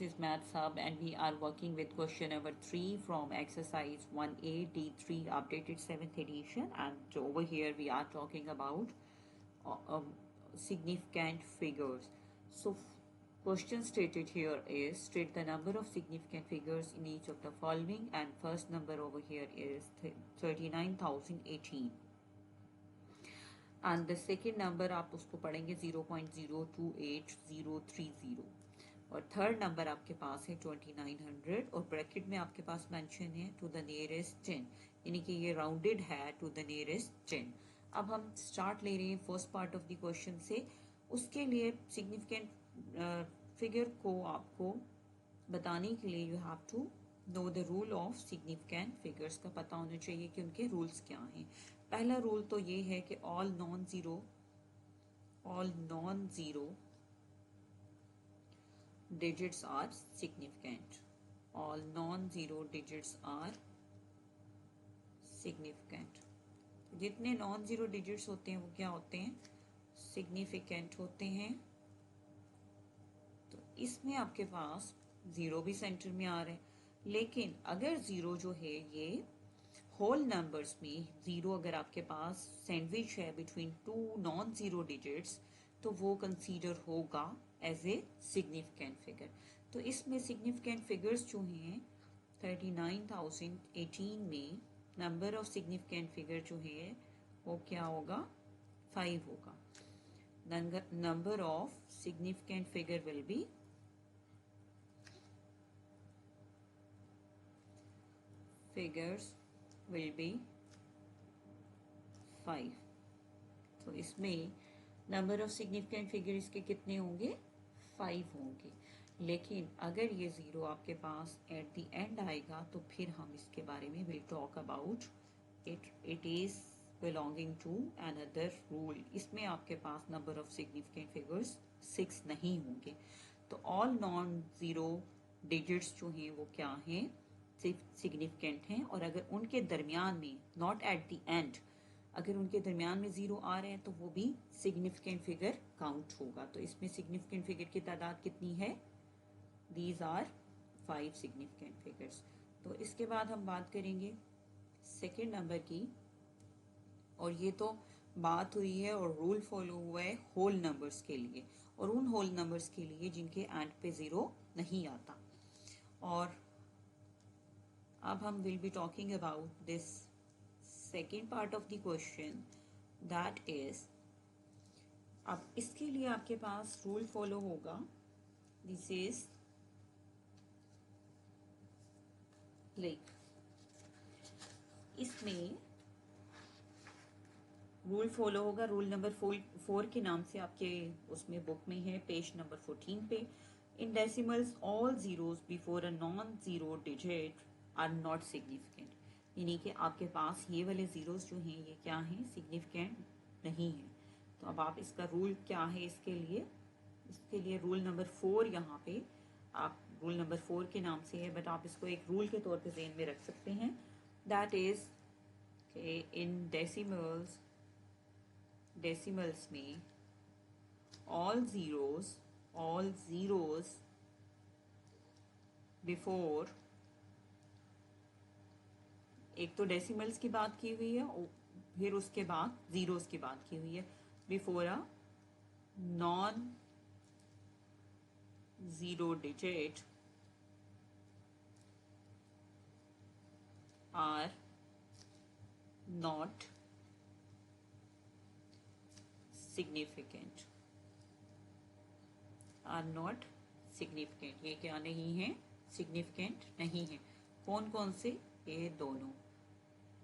is Maths Hub and we are working with question number 3 from exercise 1A D3 updated 7th edition, and over here we are talking about significant figures. So question stated here is state the number of significant figures in each of the following, and first number over here is 39,018 and the second number आप उसको पढ़ेंगे 0.028030 और third number आपके पास है 2900 और bracket में आपके पास mention है टू द नियरेस्ट 10, यानी कि ये राउंडेड है टू द नियरेस्ट 10। अब हम स्टार्ट ले रहे हैं first part of the question से। उसके लिए सिग्निफिकेंट फिगर को आपको बताने के लिए you have to know the rule of significant figures का पता होना चाहिए कि उनके रूल्स क्या हैं। पहला रूल तो ये है कि all non zero digits are significant. All non-zero digits are significant. जितने नॉन जीरो डिजिट्स होते हैं वो क्या होते हैं? सिग्निफिकेंट होते हैं। तो इसमें आपके पास जीरो भी सेंटर में आ रहा है, लेकिन अगर जीरो जो है ये होल नंबर्स में जीरो अगर आपके पास सैंडविच है between two non zero digits तो वो कंसीडर होगा एज ए सिग्निफिकेंट फिगर। तो इसमें सिग्निफिकेंट फिगर्स जो हैं 39,018 में नंबर ऑफ सिग्निफिकेंट फिगर जो है वो क्या होगा? 5 होगा। Number of significant figure will be figures will be 5। तो इसमें नंबर ऑफ सिग्निफिकेंट फिगर इसके कितने होंगे? 5 होंगे। लेकिन अगर ये जीरो आपके पास एट द एंड आएगा तो फिर हम इसके बारे में will talk about it is belonging to another rule. इसमें आपके पास नंबर ऑफ सिग्निफिकेंट फिगर्स 6 नहीं होंगे। तो ऑल नॉन जीरो डिजिट्स जो हैं वो क्या हैं? सिग्निफिकेंट हैं। और अगर उनके दरमियान में नॉट एट द एंड, अगर उनके दरमियान में जीरो आ रहे हैं तो वो भी सिग्निफिकेंट फिगर काउंट होगा। तो इसमें सिग्निफिकेंट फिगर की तादाद कितनी है? These are 5 significant figures. तो इसके बाद हम बात करेंगे सेकेंड नंबर की, और ये तो बात हुई है और रूल फॉलो हुआ है होल नंबर्स के लिए, और उन होल नंबर्स के लिए जिनके एंड पे जीरो नहीं आता। और अब हम will be talking about this second part of the question, that is अब इसके लिए आपके पास रूल फॉलो होगा। दिस इज लाइक इसमें रूल फॉलो होगा। रूल नंबर 4 के नाम से आपके उसमें बुक में है, पेज नंबर 14 पे। In decimals all zeros before a non zero digit are not significant, यानी कि आपके पास ये वाले जीरोस जो हैं ये क्या हैं? सिग्निफिकेंट नहीं है। तो अब आप इसका रूल क्या है इसके लिए रूल नंबर 4 यहाँ पे आप रूल नंबर 4 के नाम से है, बट आप इसको एक रूल के तौर पे ज़हन में रख सकते हैं। दैट इज इन डेसिमल्स में ऑल जीरोस बिफोर, एक तो डेसिमल्स की बात की हुई है और फिर उसके बाद जीरोस की बात की हुई है, before a non zero digit are not significant. Are not significant, ये क्या नहीं है? सिग्निफिकेंट नहीं है। कौन कौन से? ये दोनों।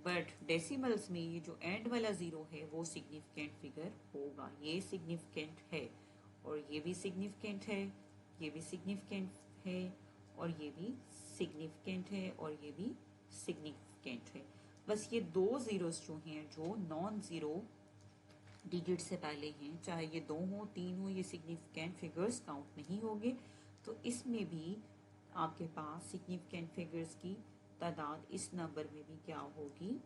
बट डेसिमल्स में ये जो एंड वाला जीरो है वो सिग्निफिकेंट फिगर होगा। ये सिग्निफिकेंट है और ये भी सिग्निफिकेंट है, ये भी सिग्निफिकेंट है और ये भी सिग्निफिकेंट है और ये भी सिग्निफिकेंट है। बस ये दो जीरोस जो हैं जो नॉन जीरो डिजिट से पहले हैं, चाहे ये 2 हो 3 हो, ये सिग्निफिकेंट फिगर्स काउंट नहीं होंगे। तो इसमें भी आपके पास सिग्निफिकेंट फिगर्स की तादाद इस नंबर में भी क्या होगी?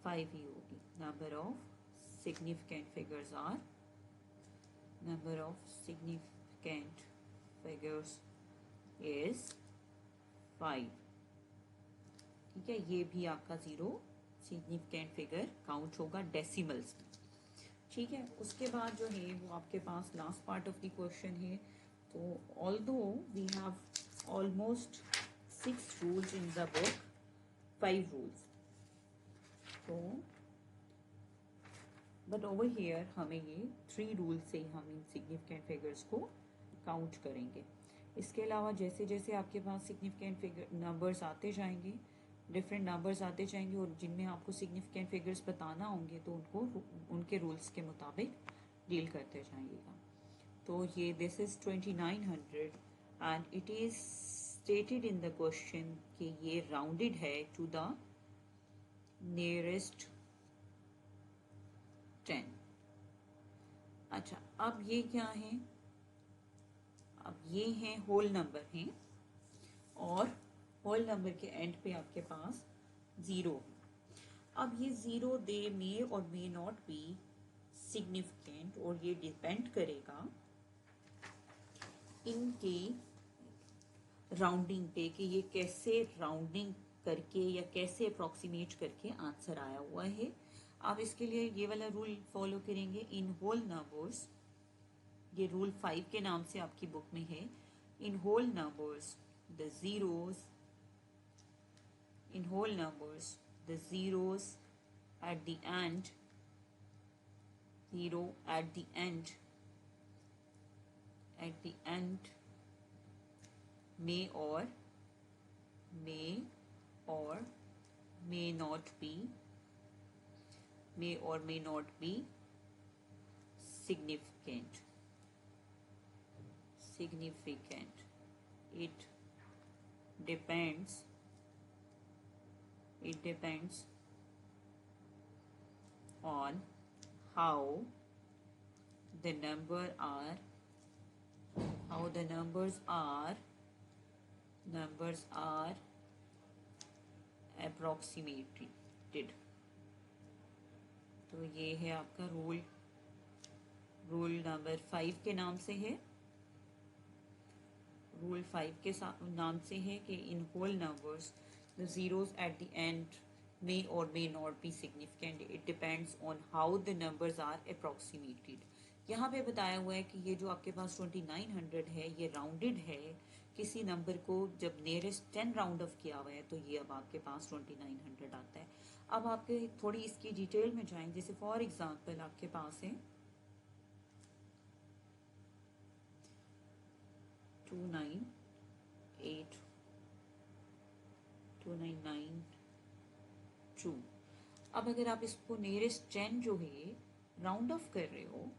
5 ही होगी। Number of significant figures figures is 5। ठीक है, ये भी आपका 0 सिग्निफिकेंट फिगर काउंट होगा डेसिमल्स में। ठीक है, उसके बाद जो है वो आपके पास last part of the question है। तो although we have almost 6 rules in the book, 5 rules, तो बट ओवर हियर हमें ये 3 रूल से हम इन सिग्निफिकेंट फिगर्स को काउंट करेंगे। इसके अलावा जैसे जैसे आपके पास सिग्निफिकेंट फिगर नंबर्स आते जाएंगे, डिफरेंट नंबर्स आते जाएंगे और जिनमें आपको सिग्निफिकेंट फिगर्स बताना होंगे तो उनको उनके रूल्स के मुताबिक डील करते जाइएगा। तो ये this is 2900 and it is stated in the question कि ये राउंडेड है टू द नियरेस्ट 10। अच्छा, अब ये क्या है, अब ये हैं होल नंबर हैं और होल नंबर के एंड पे आपके पास 0। अब ये 0 दे मे और मे नॉट बी सिग्निफिकेंट और ये डिपेंड करेगा इनके राउंडिंग पे कि ये कैसे राउंडिंग करके या कैसे अप्रोक्सीमेट करके आंसर आया हुआ है। आप इसके लिए ये वाला रूल फॉलो करेंगे। इन होल नंबर्स, ये रूल 5 के नाम से आपकी बुक में है। In whole numbers the zeros, in whole numbers the zeros at the end, zero at the end, at the end may or may not be, may or may not be significant, significant. It depends, it depends on how the number are, how the numbers are approximated। तो ये है आपका rule, rule number 5 के नाम से है, rule 5 के नाम से है कि in whole numbers the zeros at the end may or may not be significant, it depends on how the numbers are approximated। यहाँ पे बताया हुआ है कि ये जो आपके पास 2900 है ये राउंडेड है किसी नंबर को, जब नियरेस्ट 10 राउंड ऑफ किया हुआ है तो ये अब आपके पास 2900 आता है। अब आपके थोड़ी इसकी डिटेल में जाएं, जैसे फॉर एग्जांपल आपके पास है 298 2992। अब अगर आप इसको नियरेस्ट 10 जो है राउंड ऑफ कर रहे हो,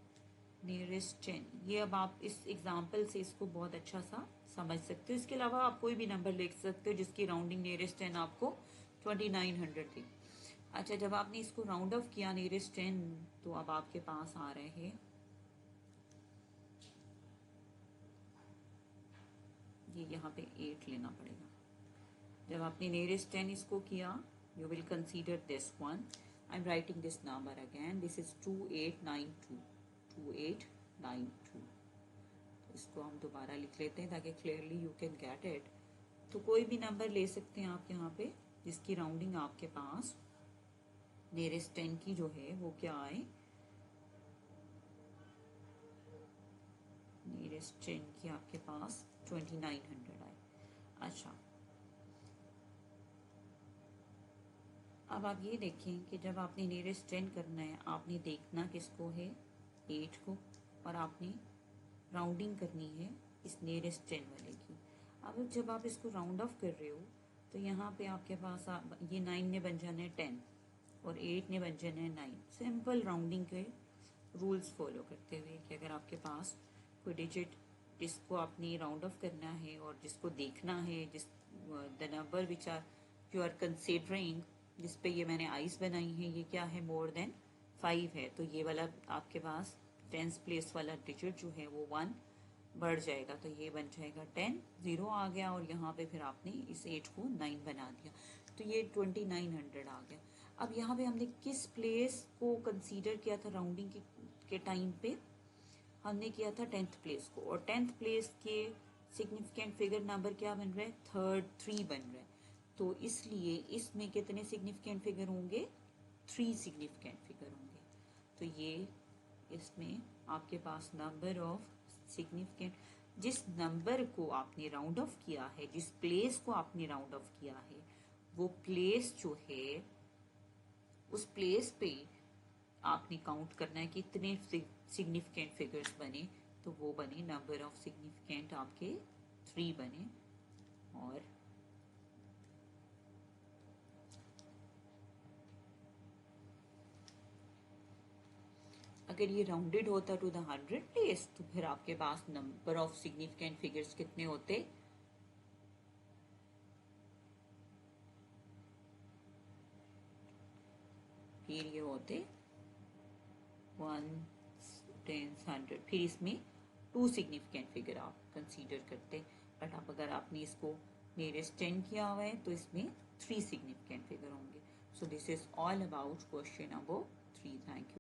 नियरेस्ट 10, ये अब आप इस एग्जाम्पल से इसको बहुत अच्छा सा समझ सकते हो। इसके अलावा आप कोई भी नंबर लिख सकते हो जिसकी राउंडिंग नियरेस्ट 10 आपको 2900 थी। अच्छा, जब आपने इसको राउंड ऑफ किया नियरेस्ट 10 तो अब आपके पास आ रहे हैं ये यहाँ पे 8 लेना पड़ेगा। जब आपने नियरेस्ट 10 इसको किया, you will consider this one. I'm writing this number again. This is 2892, 2892। इसको हम दोबारा लिख लेते हैं ताकि clearly you can get it. तो कोई भी नंबर ले सकते हैं आप यहाँ पे जिसकी राउंडिंग आपके पास नियरेस्ट 10 की जो है वो क्या आए, नियरेस्ट 10 की आपके पास 2900 आए। अच्छा, अब आप ये देखें कि जब आपने नियरेस्ट 10 करना है आपने देखना किसको है, 8 को, और आपने राउंडिंग करनी है इस नियरेस्ट 10 वाले की। अब जब आप इसको राउंड ऑफ कर रहे हो तो यहाँ पे आपके पास ये 9 ने बन जाना है 10 और 8 ने बन जाना है 9। सिंपल राउंडिंग के रूल्स फॉलो करते हुए कि अगर आपके पास कोई डिजिट जिसको आपने राउंड ऑफ करना है और जिसको देखना है, जिस the number which are you are considering, जिस पे ये मैंने आइस बनाई है, ये क्या है, मोर देन 5 है, तो ये वाला आपके पास 10th प्लेस वाला डिजिट जो है वो 1 बढ़ जाएगा, तो ये बन जाएगा 10, 0 आ गया और यहाँ पे फिर आपने इस 8 को 9 बना दिया, तो ये 2900 आ गया। अब यहाँ पे हमने किस प्लेस को कंसीडर किया था राउंडिंग के टाइम पे, हमने किया था 10th प्लेस को, और 10th प्लेस के सिग्निफिकेंट फिगर नंबर क्या बन रहा है, थर्ड 3 बन रहा है। तो इसलिए इसमें कितने सिग्निफिकेंट फिगर होंगे, 3 सिग्निफिकेंट फिगर होंगे। तो ये इसमें आपके पास नंबर ऑफ सिग्निफिकेंट, जिस नंबर को आपने राउंड ऑफ किया है, जिस प्लेस को आपने राउंड ऑफ किया है, वो प्लेस जो है उस प्लेस पे आपने काउंट करना है कि कितने सिग्निफिकेंट फिगर्स बने। तो वो बने नंबर ऑफ सिग्निफिकेंट आपके 3 बने। और अगर ये राउंडेड होता टू द 100 प्लेस तो फिर आपके पास नंबर ऑफ सिग्निफिकेंट फिगर्स कितने होते, फिर ये होते 1 10 100, फिर इसमें 2 सिग्निफिकेंट फिगर आप कंसीडर करते। बट अब अगर आपने इसको नियरेस्ट 10 किया हुआ है तो इसमें 3 सिग्निफिकेंट फिगर होंगे। So this is all about question number 3। Thank you.